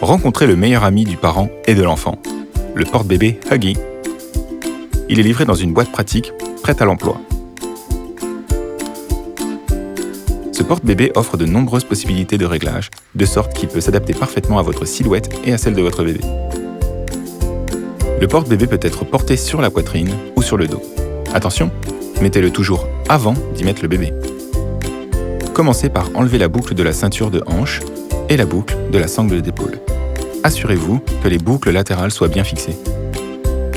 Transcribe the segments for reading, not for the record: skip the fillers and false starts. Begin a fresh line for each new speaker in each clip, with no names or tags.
Rencontrez le meilleur ami du parent et de l'enfant, le porte-bébé Huggy. Il est livré dans une boîte pratique, prête à l'emploi. Ce porte-bébé offre de nombreuses possibilités de réglage, de sorte qu'il peut s'adapter parfaitement à votre silhouette et à celle de votre bébé. Le porte-bébé peut être porté sur la poitrine ou sur le dos. Attention, mettez-le toujours avant d'y mettre le bébé. Commencez par enlever la boucle de la ceinture de hanche et la boucle de la sangle d'épaule. Assurez-vous que les boucles latérales soient bien fixées.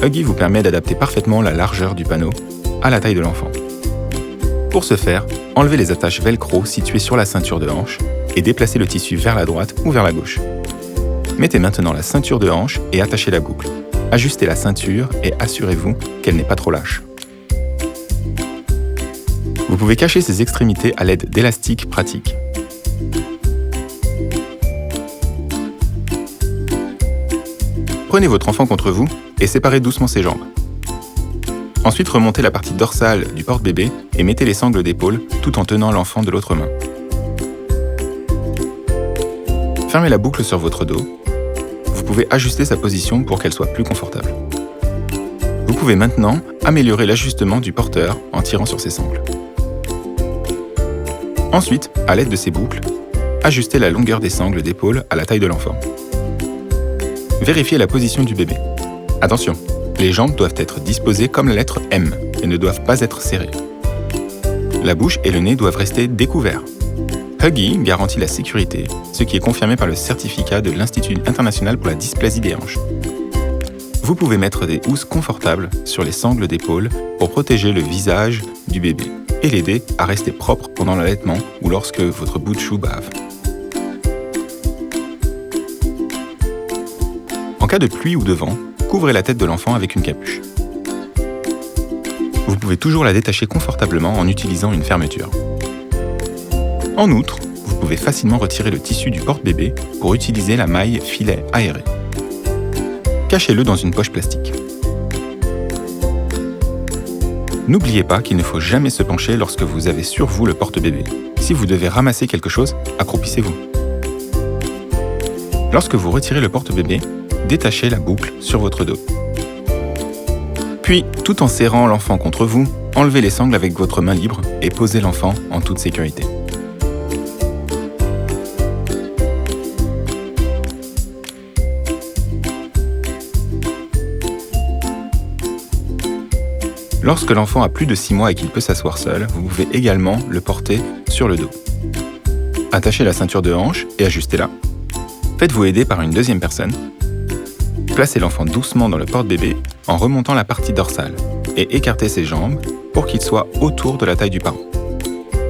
Huggy vous permet d'adapter parfaitement la largeur du panneau à la taille de l'enfant. Pour ce faire, enlevez les attaches velcro situées sur la ceinture de hanche et déplacez le tissu vers la droite ou vers la gauche. Mettez maintenant la ceinture de hanche et attachez la boucle. Ajustez la ceinture et assurez-vous qu'elle n'est pas trop lâche. Vous pouvez cacher ces extrémités à l'aide d'élastiques pratiques. Prenez votre enfant contre vous et séparez doucement ses jambes. Ensuite, remontez la partie dorsale du porte-bébé et mettez les sangles d'épaule tout en tenant l'enfant de l'autre main. Fermez la boucle sur votre dos. Vous pouvez ajuster sa position pour qu'elle soit plus confortable. Vous pouvez maintenant améliorer l'ajustement du porteur en tirant sur ses sangles. Ensuite, à l'aide de ces boucles, ajustez la longueur des sangles d'épaule à la taille de l'enfant. Vérifiez la position du bébé. Attention, les jambes doivent être disposées comme la lettre M et ne doivent pas être serrées. La bouche et le nez doivent rester découverts. Huggy garantit la sécurité, ce qui est confirmé par le certificat de l'Institut international pour la dysplasie des hanches. Vous pouvez mettre des housses confortables sur les sangles d'épaule pour protéger le visage du bébé et l'aider à rester propre pendant l'allaitement ou lorsque votre bout de chou bave. En cas de pluie ou de vent, couvrez la tête de l'enfant avec une capuche. Vous pouvez toujours la détacher confortablement en utilisant une fermeture. En outre, vous pouvez facilement retirer le tissu du porte-bébé pour utiliser la maille filet aéré. Cachez-le dans une poche plastique. N'oubliez pas qu'il ne faut jamais se pencher lorsque vous avez sur vous le porte-bébé. Si vous devez ramasser quelque chose, accroupissez-vous. Lorsque vous retirez le porte-bébé, détachez la boucle sur votre dos. Puis, tout en serrant l'enfant contre vous, enlevez les sangles avec votre main libre et posez l'enfant en toute sécurité. Lorsque l'enfant a plus de 6 mois et qu'il peut s'asseoir seul, vous pouvez également le porter sur le dos. Attachez la ceinture de hanche et ajustez-la. Faites-vous aider par une deuxième personne. Placez l'enfant doucement dans le porte-bébé en remontant la partie dorsale et écartez ses jambes pour qu'il soit autour de la taille du parent.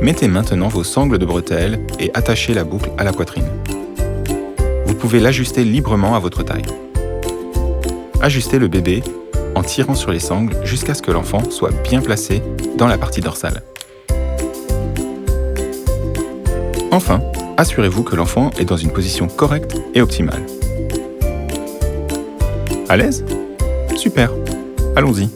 Mettez maintenant vos sangles de bretelles et attachez la boucle à la poitrine. Vous pouvez l'ajuster librement à votre taille. Ajustez le bébé en tirant sur les sangles jusqu'à ce que l'enfant soit bien placé dans la partie dorsale. Enfin, assurez-vous que l'enfant est dans une position correcte et optimale. À l'aise ? Super, allons-y.